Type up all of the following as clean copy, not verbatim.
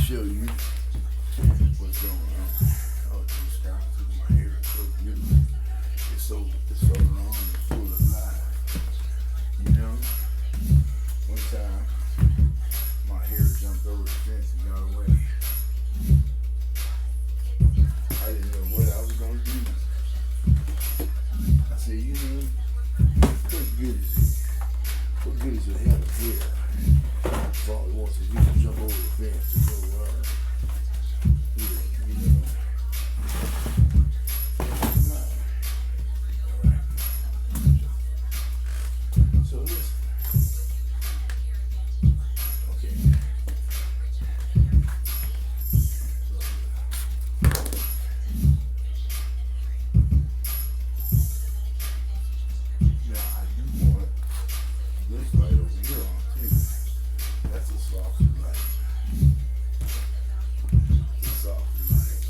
show you what's going on. Oh, just down through my hair. It's so beautiful. It's so long and full of life. You know? One time, my hair jumped over the fence and got away. I didn't know what I was going to do. I said, you know, what good is it? What good is it having hair? If all it wants is you to jump over the fence and go around. Yeah, you know. Alright. So listen. Okay. Now I do want this light over here on too. That's a soft light. It's a soft light.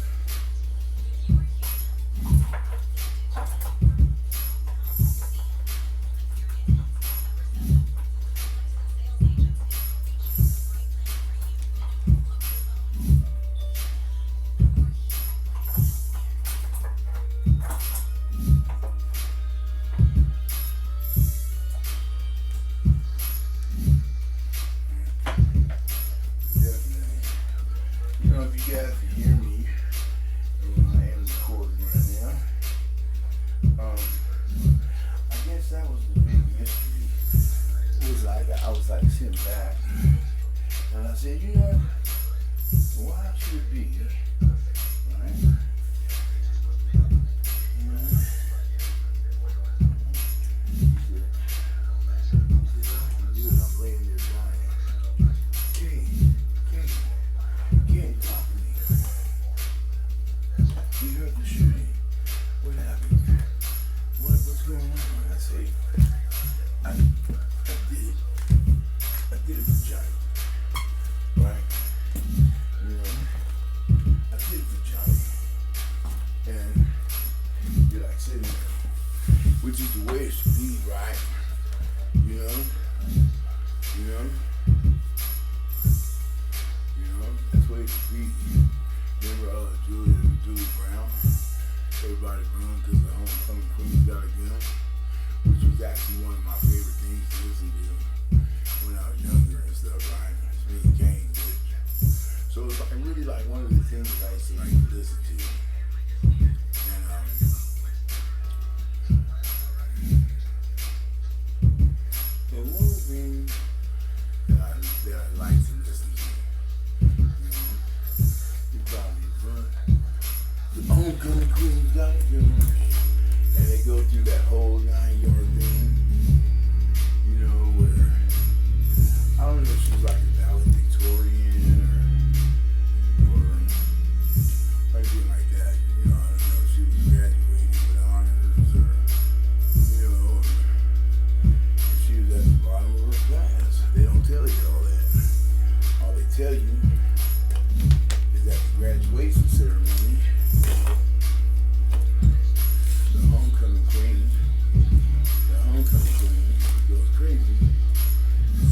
You know, if you guys can hear me, you know, I am recording right now. I guess that was the big mystery. It was like, I was like sitting back, and I said, you know, why should it be, right? You know? I'm laying there dying. Can't talk to me. We heard the shooting. What happened? What's going on? I say, I did it. I did it for Johnny. Right? You know, I did it for Johnny. And you're like sitting there, which is the way it should be, right? You know? You know? That's the way it should be. Remember Julie Brown? Everybody run because the homecoming queen got again, which was actually one of my favorite things to listen to when I was younger and stuff, right? It's me and Kane did. So it's like really like one of the things I used to like to listen to. And one of the things that I like to listen to, you probably fun. The homecoming queen got it, you know, and they go through that whole 9-yard thing, you know, where I don't know if she was like a valedictorian or anything like that. You know, I don't know if she was graduating with honors or, you know, if she was at the bottom of her class. They don't tell you all that. All they tell you is that the graduation ceremony, the homecoming queen goes crazy,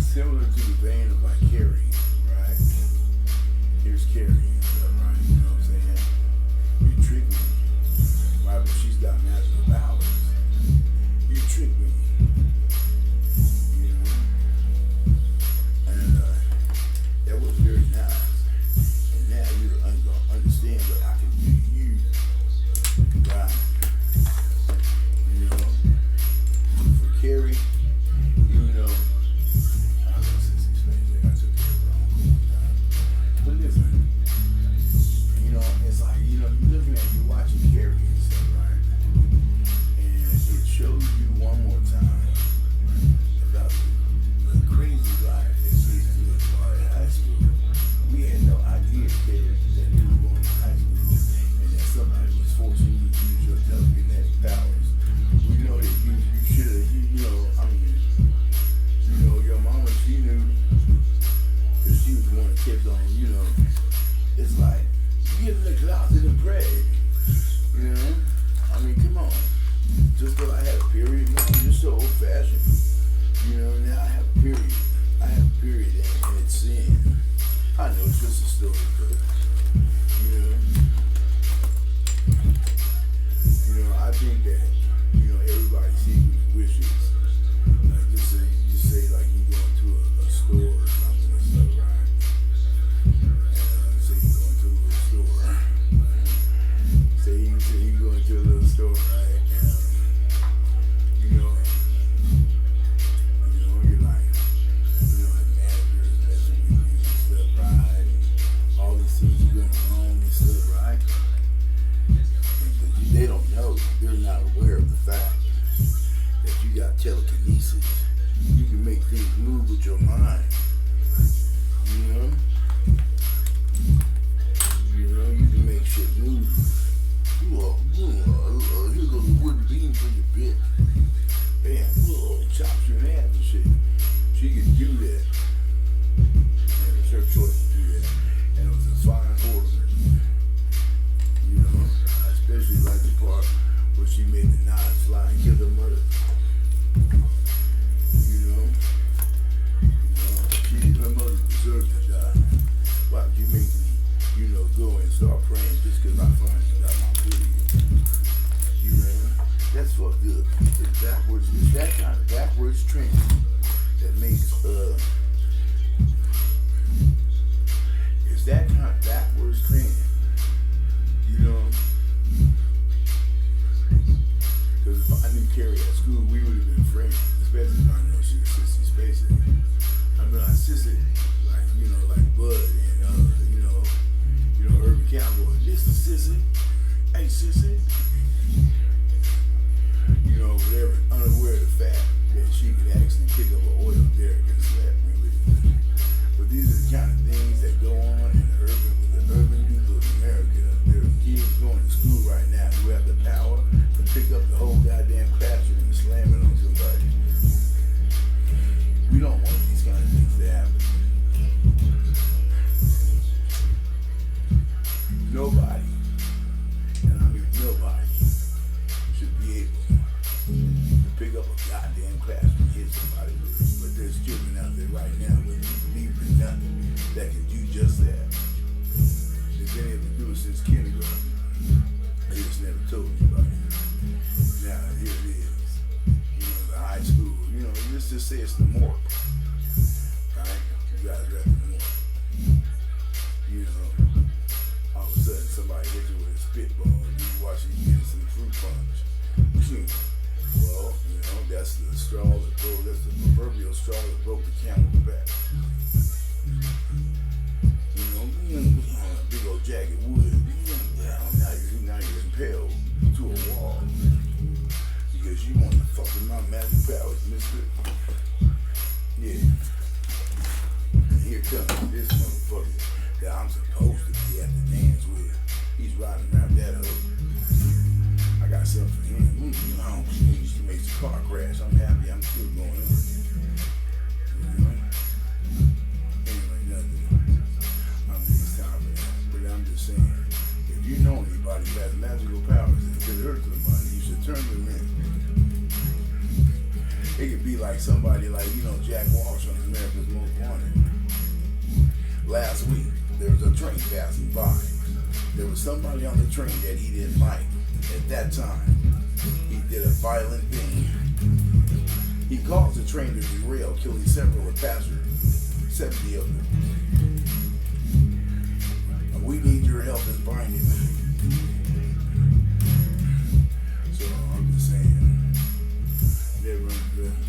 similar to the vein of like Carrie, right? Here's Carrie and stuff, right? You know what I'm saying? You tricked me, right? But she's got magical powers. You tricked me, you know? And that was very nice. And now you're gonna understand what I can do to you, right? You know, for Carrie, you know, I was gonna say 6 days, I took care of her wrong. But listen, you know, it's like, you know, you're looking at, you're watching Carrie and stuff, right? And it shows you one more time about the crazy life that she lived while in high school. We had no idea, Carrie, that you were going to high school and that somebody was forcing you to use your telekinetic powers. You know that you should have, you know, I mean, you know, your mama, she knew, because she was the one that kept on, you know, it's like, get in the closet and pray, you know? I mean, come on. Just because I had a period, man, you're so old-fashioned. You know, now I have a period. I have a period and it's sin. I know it's just a story, but things move with your mind. You know? You can make shit move. Here goes a wooden beam for your bit. Bam, chops you in half and shit. She can do that. And it's her choice to do that. And it was a fine order. You know, I especially like the part where she made the knives fly and kill her mother. Her mother deserved to die. Why would you make me, go and start praying just because I finally got my period? You know, that's fucked up. It's backwards. It's that kind of backwards training that makes it's that kind of backwards training. You know, because if I knew Carrie at school, we would have been friends, especially if I know she was Sissy Spacey. I mean, I Sissy, like Bud and Urban Cowboy. This is Sissy. Hey, Sissy. Whatever, unaware of the fact that she could actually pick up an oil derrick and slap me with it. But these are the kind of things that go on in the urban youth of America. There are kids going to school right now who have the power to pick up the whole goddamn classroom and slam it on somebody. We don't want these kind of things to happen. Nobody, and I mean nobody, should be able to pick up a goddamn classroom and hit somebody with it. But there's children out there right now who believe in nothing that can do just that. They've been able to do it since kindergarten. They just never told anybody. Now here it is. The high school. Let's just say it's the morgue. Right? You guys are at the morgue. All of a sudden somebody hits you with a spitball and you watch it get some fruit punch. Well, that's the straw that broke, that's the proverbial straw that broke the camel's back. Big old jagged wood. Now you're impaled to a wall. Because you want to fuck with my magic powers, mister. Yeah. And here comes this motherfucker that I'm supposed to be at the dance with. He's riding around that hood. I got something for him. She makes the car crash. I'm happy. I'm still going on. Anyway, nothing. I'm just time for that. But I'm just saying, if you know anybody who has magical powers that could hurt somebody, you should turn them in. It could be like somebody like, Jack Walsh on America's Most Wanted. Last week, there was a train passing by. There was somebody on the train that he didn't like. At that time, he did a violent thing. He caused the train to derail, killing several passengers, 70 of them. And we need your help in finding them. So I'm just saying, they're going to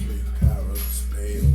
make the power of the spell.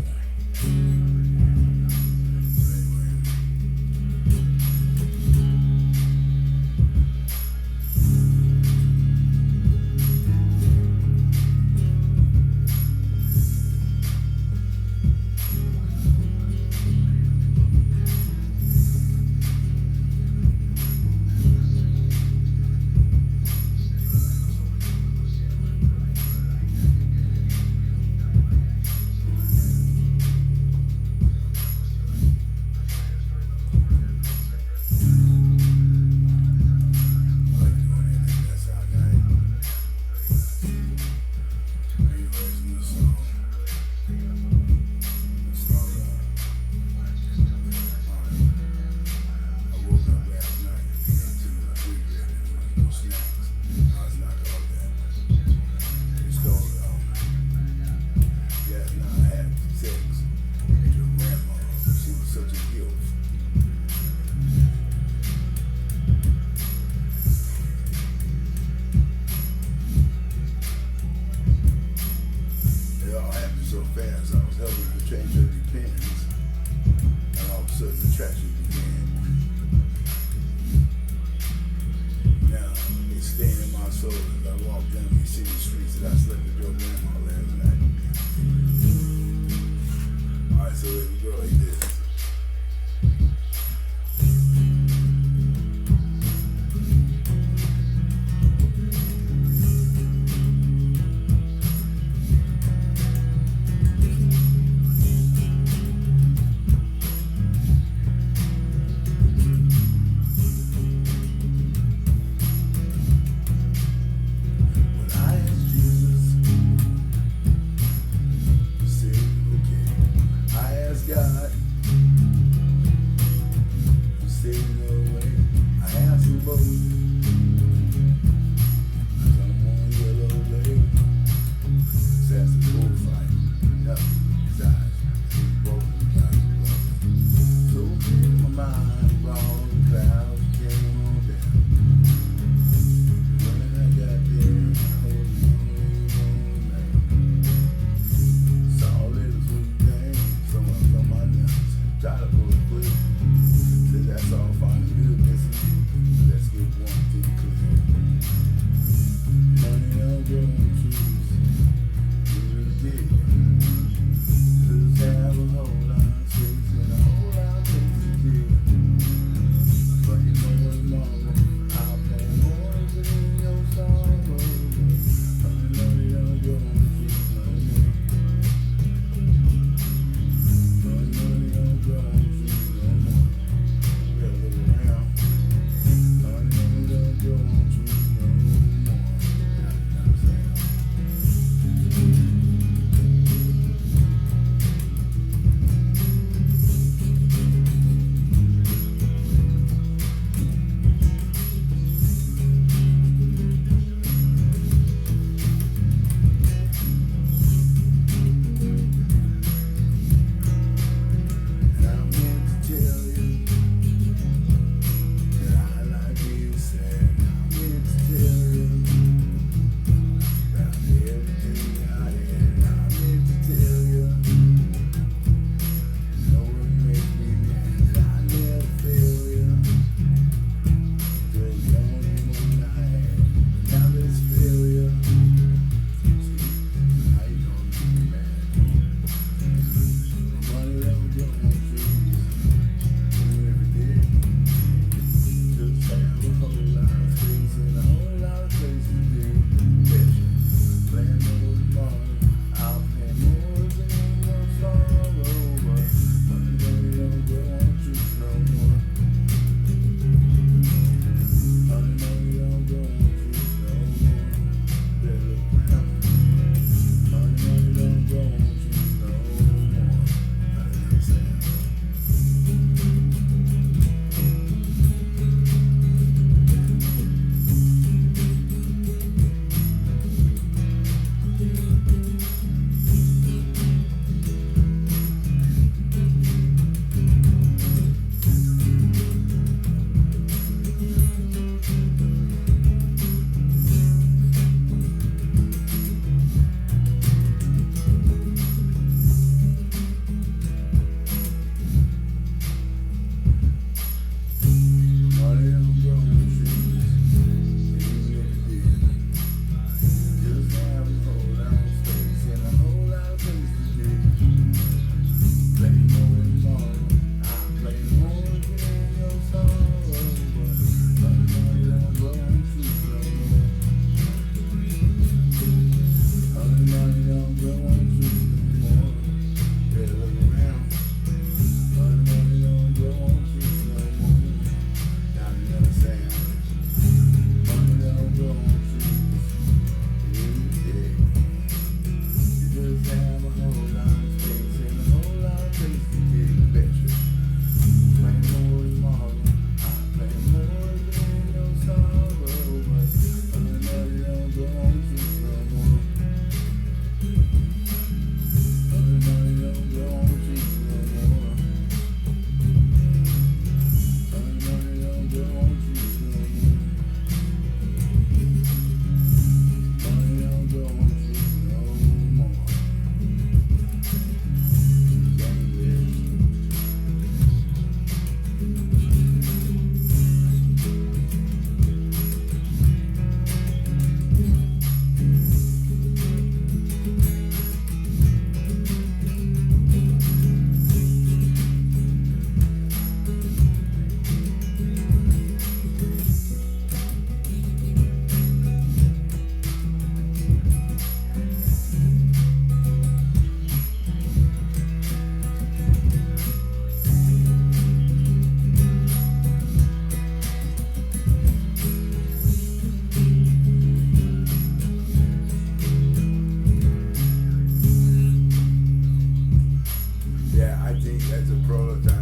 Yeah, I think that's a prototype.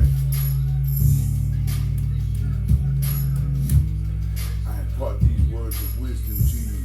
I impart these words of wisdom to you